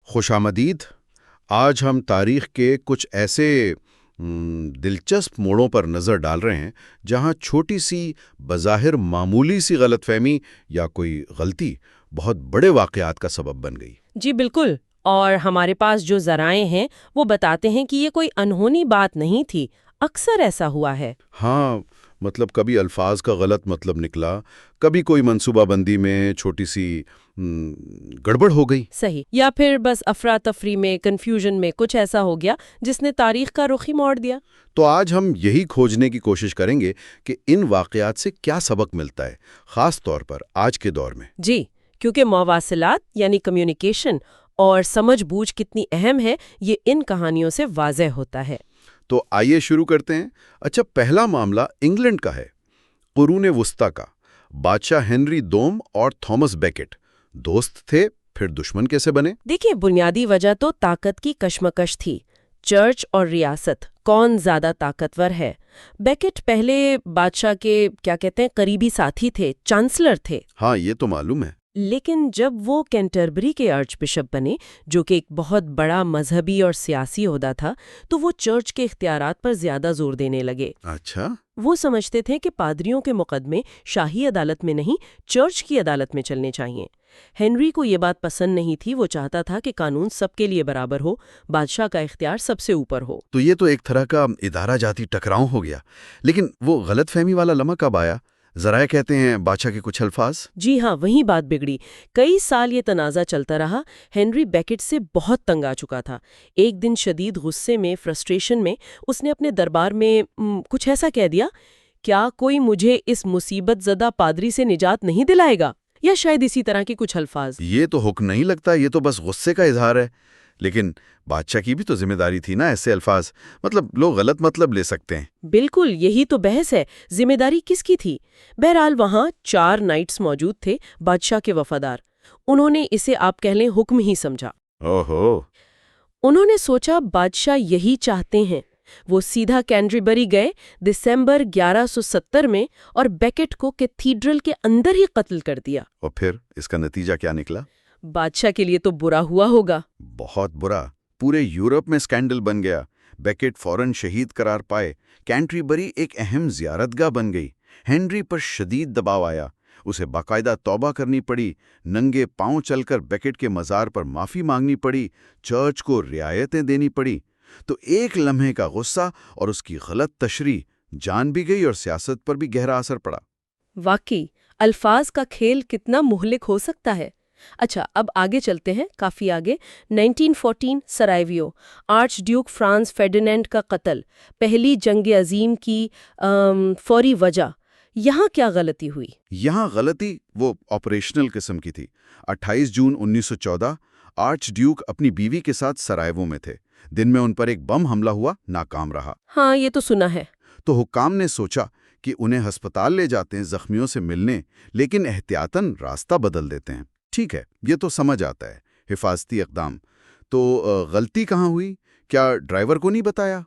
خوش آمدید۔ آج ہم تاریخ کے کچھ ایسے دلچسپ موڑوں پر نظر ڈال رہے ہیں جہاں چھوٹی سی بظاہر معمولی سی غلط فہمی یا کوئی غلطی بہت بڑے واقعات کا سبب بن گئی۔ جی بالکل، اور ہمارے پاس جو ذرائع ہیں وہ بتاتے ہیں کہ یہ کوئی انہونی بات نہیں تھی، اکثر ایسا ہوا ہے۔ ہاں، مطلب کبھی الفاظ کا غلط مطلب نکلا، کبھی کوئی منصوبہ بندی میں چھوٹی سی گڑبڑ ہو گئی۔ صحیح، یا پھر بس افراتفری میں، کنفیوژن میں کچھ ایسا ہو گیا جس نے تاریخ کا رخ ہی موڑ دیا۔ تو آج ہم یہی کھوجنے کی کوشش کریں گے کہ ان واقعات سے کیا سبق ملتا ہے، خاص طور پر آج کے دور میں۔ جی، کیونکہ مواصلات یعنی کمیونیکیشن اور سمجھ بوجھ کتنی اہم ہے، یہ ان کہانیوں سے واضح ہوتا ہے۔ تو آئیے شروع کرتے ہیں۔ اچھا، پہلا معاملہ انگلینڈ کا ہے، قرون وسطیٰ کا۔ بادشاہ ہنری دوم اور تھامس بیکٹ دوست تھے، پھر دشمن کیسے بنے؟ دیکھیں، بنیادی وجہ تو طاقت کی کشمکش تھی۔ چرچ اور ریاست، کون زیادہ طاقتور ہے؟ بیکٹ پہلے بادشاہ کے کیا کہتے ہیں قریبی ساتھی تھے، چانسلر تھے۔ ہاں، یہ تو معلوم ہے۔ لیکن جب وہ کینٹربری کے آرچ بشپ بنے، جو کہ ایک بہت بڑا مذہبی اور سیاسی عہدہ تھا، تو وہ چرچ کے اختیارات پر زیادہ زور دینے لگے۔ اچھا، وہ سمجھتے تھے کہ پادریوں کے مقدمے شاہی عدالت میں نہیں، چرچ کی عدالت میں چلنے چاہیے۔ ہنری کو یہ بات پسند نہیں تھی، وہ چاہتا تھا کہ قانون سب کے لیے برابر ہو، بادشاہ کا اختیار سب سے اوپر ہو۔ تو یہ تو ایک طرح کا ادارہ جاتی ٹکراؤ ہو گیا۔ لیکن وہ غلط فہمی والا لمحہ کب آیا؟ ذرائع کہتے ہیں بادشاہ کے کچھ الفاظ۔ جی ہاں، وہیں بات بگڑی۔ کئی سال یہ تنازع چلتا رہا۔ ہنری بیکٹ سے بہت تنگ آ چکا تھا۔ ایک دن شدید غصے میں، فرسٹریشن میں، اس نے اپنے دربار میں کچھ ایسا کہہ دیا، کیا کوئی مجھے اس مصیبت زدہ پادری سے نجات نہیں دلائے گا؟ یا شاید اسی طرح کے کچھ الفاظ۔ یہ تو حکم نہیں لگتا، یہ تو بس غصے کا اظہار ہے۔ لیکن بادشاہ کی بھی تو ذمہ داری تھی نا، ایسے الفاظ مطلب لوگ غلط مطلب لے سکتے ہیں۔ بالکل، یہی تو بحث ہے، ذمہ داری کس کی تھی؟ بہرحال وہاں 4 نائٹس موجود تھے، بادشاہ کے وفادار۔ انہوں نے اسے آپ کہہ لیں حکم ہی سمجھا۔ اوہو، انہوں نے سوچا بادشاہ یہی چاہتے ہیں۔ وہ سیدھا کینٹربری گئے دسمبر 1170 میں اور بیکٹ کو کیتھیڈرل کے اندر ہی قتل کر دیا۔ اور پھر اس کا نتیجہ کیا نکلا؟ بادشاہ کے لیے تو برا ہوا ہوگا۔ بہت برا۔ پورے یورپ میں سکینڈل بن گیا۔ بیکٹ فوراً شہید قرار پائے۔ کینٹربری ایک اہم زیارت گاہ بن گئی۔ ہنری پر شدید دباؤ آیا، اسے باقاعدہ توبہ کرنی پڑی، ننگے پاؤں چل کر بیکٹ کے مزار پر معافی مانگنی پڑی، چرچ کو رعایتیں دینی پڑی۔ تو ایک لمحے کا غصہ اور اس کی غلط تشریح جان بھی گئی اور سیاست پر بھی گہرا اثر پڑا۔ واقعی الفاظ کا کھیل کتنا مہلک ہو سکتا ہے۔ اچھا، اب آگے چلتے ہیں، کافی آگے۔ 1914 سرائیویو، آرچ ڈیوک فرانز فرڈینینڈ کا قتل، پہلی جنگ عظیم کی فوری وجہ۔ یہاں کیا غلطی ہوئی؟ یہاں غلطی وہ آپریشنل قسم کی تھی۔ 28 جون 1914 آرچ ڈیوک اپنی بیوی کے ساتھ سرائیوو میں تھے۔ دن میں ان پر ایک بم حملہ ہوا، ناکام رہا۔ ہاں، یہ تو سنا ہے۔ تو حکام نے سوچا کہ انہیں ہسپتال لے جاتے ہیں زخمیوں سے ملنے، لیکن احتیاطاً راستہ بدل دیتے ہیں۔ ٹھیک ہے، یہ تو سمجھ آتا ہے، حفاظتی اقدام۔ تو غلطی کہاں ہوئی؟ کیا ڈرائیور کو نہیں بتایا؟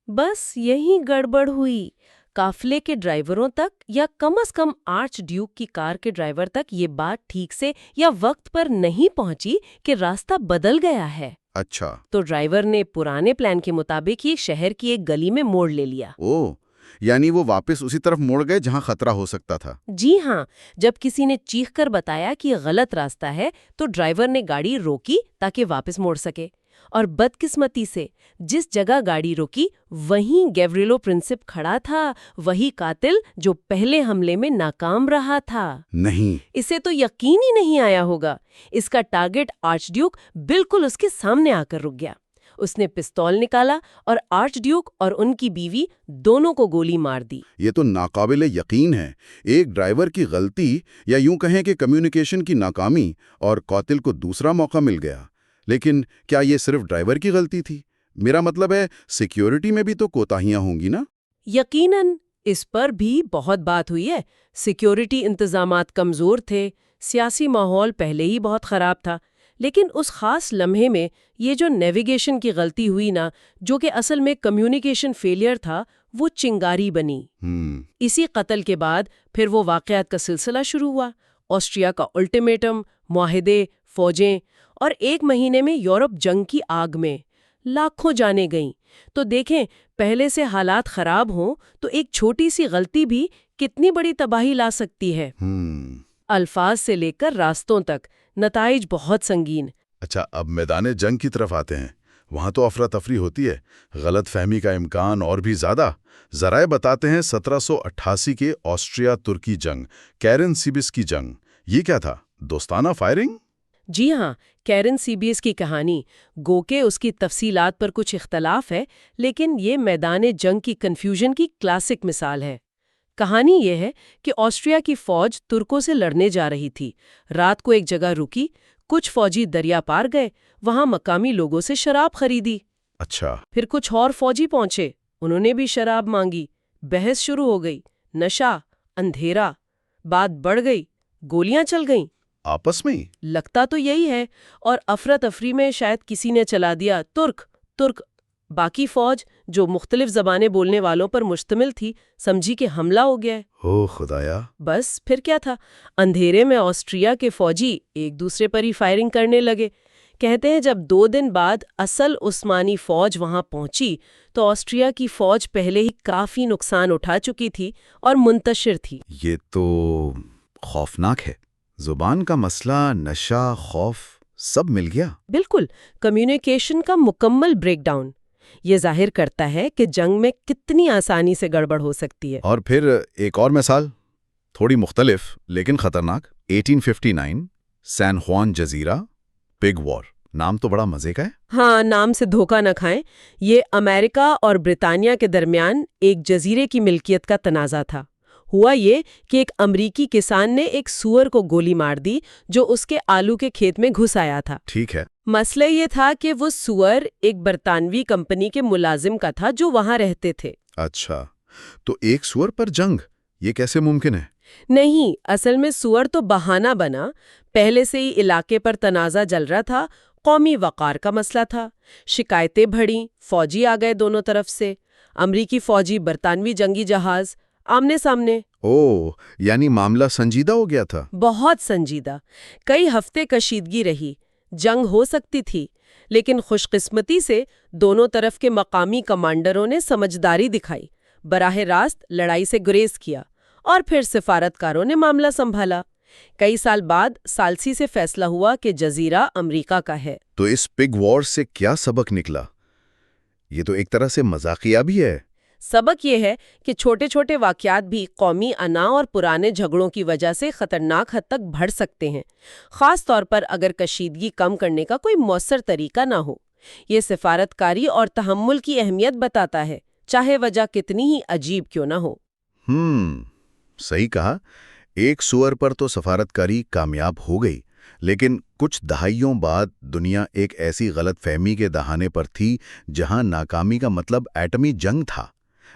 بس یہی گڑبڑ ہوئی۔ قافلے کے ڈرائیوروں تک، یا کم از کم آرچ ڈیوک کی کار کے ڈرائیور تک یہ بات ٹھیک سے یا وقت پر نہیں پہنچی کہ راستہ بدل گیا ہے۔ اچھا، تو ڈرائیور نے پرانے پلان کے مطابق ہی شہر کی ایک گلی میں موڑ لے لیا۔ یعنی وہ واپس اسی طرف موڑ گئے جہاں خطرہ ہو سکتا تھا۔ جی ہاں، جب کسی نے چیخ کر بتایا کہ یہ غلط راستہ ہے تو ڈرائیور نے گاڑی روکی تاکہ واپس موڑ سکے۔ اور بدقسمتی سے جس جگہ گاڑی روکی وہیں گیوریلو پرنسپ کھڑا تھا، وہی قاتل جو پہلے حملے میں ناکام رہا تھا۔ نہیں، اسے تو یقین ہی نہیں آیا ہوگا۔ اس کا ٹارگٹ آرچ ڈیوک بالکل اس کے سامنے آ کر رک گیا۔ اس نے پستول نکالا اور آرچ ڈیوک اور ان کی بیوی دونوں کو گولی مار دی۔ یہ تو ناقابل یقین ہے۔ ایک ڈرائیور کی غلطی، یا یوں کہیں کہ کمیونیکیشن کی ناکامی، اور قاتل کو دوسرا موقع مل گیا۔ لیکن کیا یہ صرف ڈرائیور کی غلطی تھی؟ میرا مطلب ہے سیکیورٹی میں بھی تو کوتاہیاں ہوں گی نا؟ یقیناً اس پر بھی بہت بات ہوئی ہے۔ سیکیورٹی انتظامات کمزور تھے، سیاسی ماحول پہلے ہی بہت خراب تھا۔ لیکن اس خاص لمحے میں یہ جو نیویگیشن کی غلطی ہوئی نا، جو کہ اصل میں کمیونیکیشن فیلئر تھا، وہ چنگاری بنی۔ اسی قتل کے بعد پھر وہ واقعات کا سلسلہ شروع ہوا۔ آسٹریا کا الٹیمیٹم، معاہدے، فوجیں، اور 1 مہینے میں یورپ جنگ کی آگ میں لاکھوں جانیں گئیں۔ تو دیکھیں، پہلے سے حالات خراب ہوں تو ایک چھوٹی سی غلطی بھی کتنی بڑی تباہی لا سکتی ہے۔ الفاظ سے لے کر راستوں تک نتائج بہت سنگین۔ اچھا، اب میدان جنگ کی طرف آتے ہیں۔ وہاں تو افراتفری ہوتی ہے، غلط فہمی کا امکان اور بھی زیادہ۔ ذرائع بتاتے ہیں 1788 کے آسٹریا ترکی جنگ، کیرن سیبس کی جنگ، یہ کیا تھا؟ دوستانہ فائرنگ؟ جی ہاں، کیرن سیبیس کی کہانی، گو کہ اس کی تفصیلات پر کچھ اختلاف ہے، لیکن یہ میدان جنگ کی کنفیوژن کی کلاسک مثال ہے۔ کہانی یہ ہے کہ آسٹریا کی فوج ترکوں سے لڑنے جا رہی تھی۔ رات کو ایک جگہ رکی، کچھ فوجی دریا پار گئے، وہاں مقامی لوگوں سے شراب خریدی۔ اچھا۔ پھر کچھ اور فوجی پہنچے، انہوں نے بھی شراب مانگی، بحث شروع ہو گئی، نشہ، اندھیرا، بات بڑھ گئی، گولیاں چل گئیں آپس میں ہی؟ لگتا تو یہی ہے، اور افراتفری میں شاید کسی نے چلا دیا ترک ترک۔ باقی فوج جو مختلف زبانیں بولنے والوں پر مشتمل تھی سمجھی کہ حملہ ہو گیا ہے۔ او خدایا! بس پھر کیا تھا، اندھیرے میں آسٹریا کے فوجی ایک دوسرے پر ہی فائرنگ کرنے لگے۔ کہتے ہیں جب 2 دن بعد اصل عثمانی فوج وہاں پہنچی تو آسٹریا کی فوج پہلے ہی کافی نقصان اٹھا چکی تھی اور منتشر تھی۔ یہ تو خوفناک ہے۔ زبان کا مسئلہ، نشہ، خوف، سب مل گیا۔ بالکل، کمیونیکیشن کا مکمل بریک ڈاؤن۔ یہ ظاہر کرتا ہے کہ جنگ میں کتنی آسانی سے گڑبڑ ہو سکتی ہے۔ اور پھر ایک اور مثال، تھوڑی مختلف لیکن خطرناک، 1859 سین خوان جزیرہ، پگ وار۔ نام تو بڑا مزے کا ہے۔ ہاں، نام سے دھوکہ نہ کھائیں۔ یہ امریکہ اور برطانیہ کے درمیان ایک جزیرے کی ملکیت کا تنازع تھا۔ ہوا یہ کہ ایک امریکی کسان نے ایک سور کو گولی مار دی جو اس کے آلو کے کھیت میں گھس آیا تھا۔ ٹھیک ہے۔ مسئلہ یہ تھا کہ وہ سور ایک برطانوی کمپنی کے ملازم کا تھا جو وہاں رہتے تھے۔ اچھا، تو ایک سور پر جنگ، یہ کیسے ممکن ہے؟ نہیں، اصل میں سور تو بہانہ بنا، پہلے سے ہی علاقے پر تنازع جل رہا تھا، قومی وقار کا مسئلہ تھا۔ شکایتیں بڑھیں، فوجی آ گئے دونوں طرف سے، امریکی فوجی، برطانوی جنگی جہاز، آمنے سامنے۔ اوہ، یعنی معاملہ سنجیدہ ہو گیا تھا۔ بہت سنجیدہ، کئی ہفتے کشیدگی رہی، جنگ ہو سکتی تھی، لیکن خوش قسمتی سے دونوں طرف کے مقامی کمانڈروں نے سمجھداری دکھائی، براہ راست لڑائی سے گریز کیا، اور پھر سفارتکاروں نے معاملہ سنبھالا۔ کئی سال بعد سالسی سے فیصلہ ہوا کہ جزیرہ امریکہ کا ہے۔ تو اس پگ وار سے کیا سبق نکلا؟ یہ تو ایک طرح سے مذاقیہ بھی ہے۔ سبق یہ ہے کہ چھوٹے چھوٹے واقعات بھی قومی انا اور پرانے جھگڑوں کی وجہ سے خطرناک حد تک بڑھ سکتے ہیں، خاص طور پر اگر کشیدگی کم کرنے کا کوئی مؤثر طریقہ نہ ہو۔ یہ سفارتکاری اور تحمل کی اہمیت بتاتا ہے، چاہے وجہ کتنی ہی عجیب کیوں نہ ہو۔ صحیح کہا۔ ایک سور پر تو سفارتکاری کامیاب ہو گئی، لیکن کچھ دہائیوں بعد دنیا ایک ایسی غلط فہمی کے دہانے پر تھی جہاں ناکامی کا مطلب ایٹمی جنگ تھا۔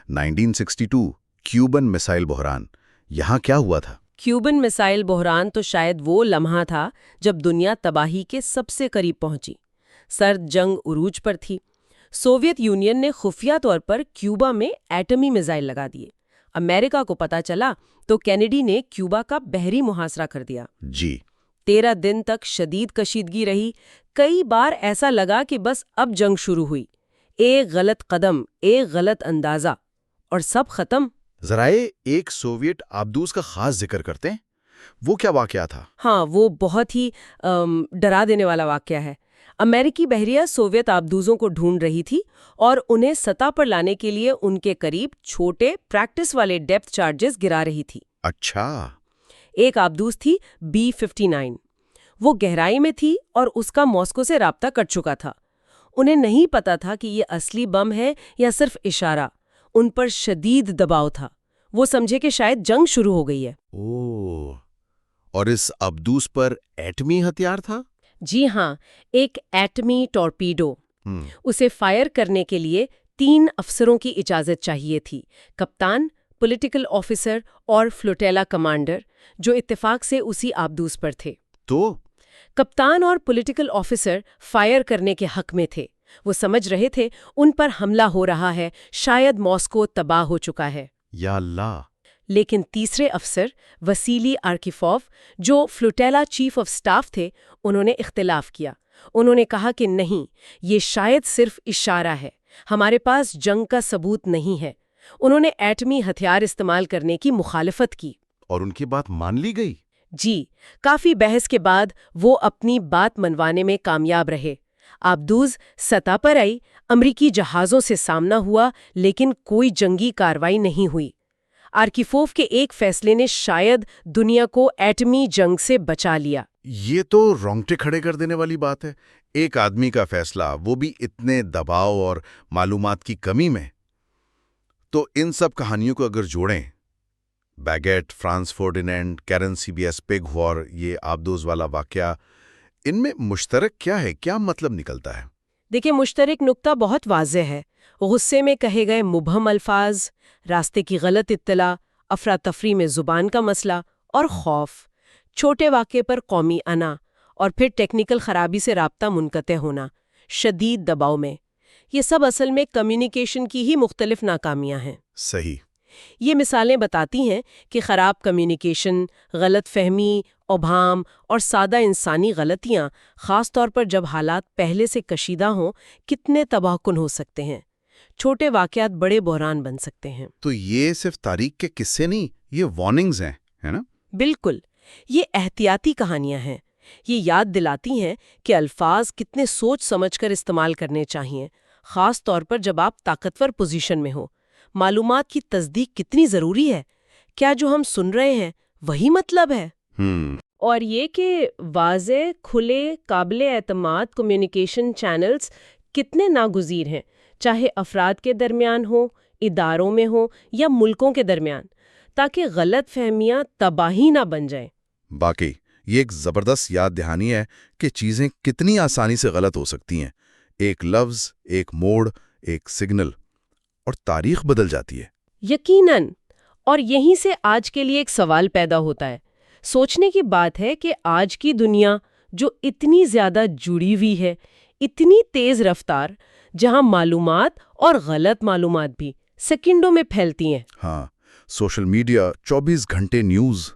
1962 کیوبن مسائل بحران، یہاں کیا ہوا تھا؟ کیوبن مسائل بحران تو شاید وہ لمحہ تھا جب دنیا تباہی کے سب سے قریب پہنچی۔ سرد جنگ عروج پر تھی۔ سوویت یونین نے خفیہ طور پر کیوبا میں ایٹمی میزائل لگا دیے۔ امریکہ کو پتہ چلا تو کینیڈی نے کیوبا کا بحری محاصرہ کر دیا۔ جی۔ 13 دن تک شدید کشیدگی رہی، کئی بار ایسا لگا کہ بس اب جنگ شروع ہوئی، ایک غلط قدم، ایک غلط اندازہ اور سب ختم۔ ذرائع ایک سوویٹ آبدوز کا خاص ذکر کرتے ہیں، وہ کیا واقعہ تھا؟ ہاں، وہ بہت ہی ڈرا دینے والا واقعہ ہے۔ امریکی بحریہ سوویت آبدوزوں کو ڈھونڈ رہی تھی اور انہیں سطح پر لانے کے لیے ان کے قریب چھوٹے پریکٹس والے ڈیپتھ چارجز گرا رہی تھی۔ اچھا۔ ایک آبدوز تھی B-59، وہ گہرائی میں تھی اور اس کا ماسکو سے رابطہ کٹ چکا تھا۔ انہیں نہیں پتا تھا کہ یہ اصلی بم ہے یا صرف اشارہ۔ ان پر شدید دباؤ تھا، وہ سمجھے کہ شاید جنگ شروع ہو گئی ہے۔ اوہ، اور اس ابدوز پر ایٹمی ہتھیار تھا؟ جی ہاں، ایک ایٹمی ٹورپیڈو۔ اسے فائر کرنے کے لیے 3 افسروں کی اجازت چاہیے تھی، کپتان، پولیٹیکل آفیسر اور فلوٹیلا کمانڈر، جو اتفاق سے اسی آبدوز پر تھے۔ تو کپتان اور پولیٹیکل آفیسر فائر کرنے کے حق میں تھے، وہ سمجھ رہے تھے ان پر حملہ ہو رہا ہے، شاید ماسکو تباہ ہو چکا ہے۔ یا اللہ! لیکن تیسرے افسر وسیلی آرکیفوف، جو فلوٹیلا چیف آف سٹاف تھے، انہوں نے اختلاف کیا۔ انہوں نے کہا کہ نہیں، یہ شاید صرف اشارہ ہے، ہمارے پاس جنگ کا ثبوت نہیں ہے۔ انہوں نے ایٹمی ہتھیار استعمال کرنے کی مخالفت کی۔ اور ان کی بات مان لی گئی؟ جی، کافی بحث کے بعد وہ اپنی بات منوانے میں کامیاب رہے۔ آبدوز سطح پر آئی، امریکی جہازوں سے سامنا ہوا، لیکن کوئی جنگی کارروائی نہیں ہوئی۔ آرکیفوف کے ایک فیصلے نے شاید دنیا کو ایٹمی جنگ سے بچا لیا۔ یہ تو رونگٹے کھڑے کر دینے والی بات ہے۔ ایک آدمی کا فیصلہ، وہ بھی اتنے دباؤ اور معلومات کی کمی میں۔ تو ان سب کہانیوں کو اگر جوڑیں، بیگیٹ، فرانس فورڈینینڈ، کیرن C B S pig war, یہ آبدوز والا واقعہ، ان میں مشترک کیا ہے؟ کیا مطلب نکلتا ہے؟ دیکھیں، مشترک نقطہ بہت واضح ہے۔ غصے میں کہے گئے مبہم الفاظ، راستے کی غلط اطلاع، افراتفری میں زبان کا مسئلہ اور خوف، چھوٹے واقعے پر قومی انا، اور پھر ٹیکنیکل خرابی سے رابطہ منقطع ہونا، شدید دباؤ میں۔ یہ سب اصل میں کمیونیکیشن کی ہی مختلف ناکامیاں ہیں۔ صحیح۔ یہ مثالیں بتاتی ہیں کہ خراب کمیونیکیشن، غلط فہمی، ابہام اور سادہ انسانی غلطیاں، خاص طور پر جب حالات پہلے سے کشیدہ ہوں، کتنے تباہ کن ہو سکتے ہیں۔ چھوٹے واقعات بڑے بحران بن سکتے ہیں۔ تو یہ صرف تاریخ کے قصے نہیں، یہ وارننگز ہیں، ہے نا؟ بالکل، یہ احتیاطی کہانیاں ہیں۔ یہ یاد دلاتی ہیں کہ الفاظ کتنے سوچ سمجھ کر استعمال کرنے چاہیے، خاص طور پر جب آپ طاقتور پوزیشن میں ہو۔ معلومات کی تصدیق کتنی ضروری ہے۔ کیا جو ہم سن رہے ہیں وہی مطلب ہے؟ اور یہ کہ واضح، کھلے، قابل اعتماد کمیونیکیشن چینلز کتنے ناگزیر ہیں، چاہے افراد کے درمیان ہوں، اداروں میں ہوں یا ملکوں کے درمیان، تاکہ غلط فہمیاں تباہی نہ بن جائیں۔ باقی یہ ایک زبردست یاد دہانی ہے کہ چیزیں کتنی آسانی سے غلط ہو سکتی ہیں۔ ایک لفظ، ایک موڑ، ایک سگنل، اور تاریخ بدل جاتی ہے۔ یقیناً۔ اور یہیں سے آج کے لیے ایک سوال پیدا ہوتا ہے۔ سوچنے کی بات ہے کہ آج کی دنیا جو اتنی زیادہ جڑی ہوئی ہے، اتنی تیز رفتار، جہاں معلومات اور غلط معلومات بھی سیکنڈوں میں پھیلتی ہیں۔ ہاں، سوشل میڈیا، 24 گھنٹے نیوز۔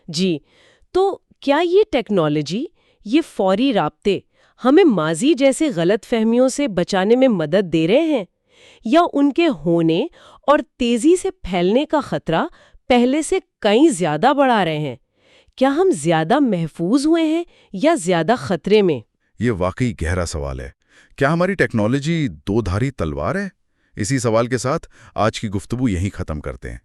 جی، تو کیا یہ ٹیکنالوجی، یہ فوری رابطے ہمیں ماضی جیسے غلط فہمیوں سے بچانے میں مدد دے رہے ہیں، یا ان کے ہونے اور تیزی سے پھیلنے کا خطرہ پہلے سے کہیں زیادہ بڑھا رہے ہیں؟ کیا ہم زیادہ محفوظ ہوئے ہیں یا زیادہ خطرے میں؟ یہ واقعی گہرا سوال ہے۔ کیا ہماری ٹیکنالوجی دو دھاری تلوار ہے؟ اسی سوال کے ساتھ آج کی گفتگو یہیں ختم کرتے ہیں۔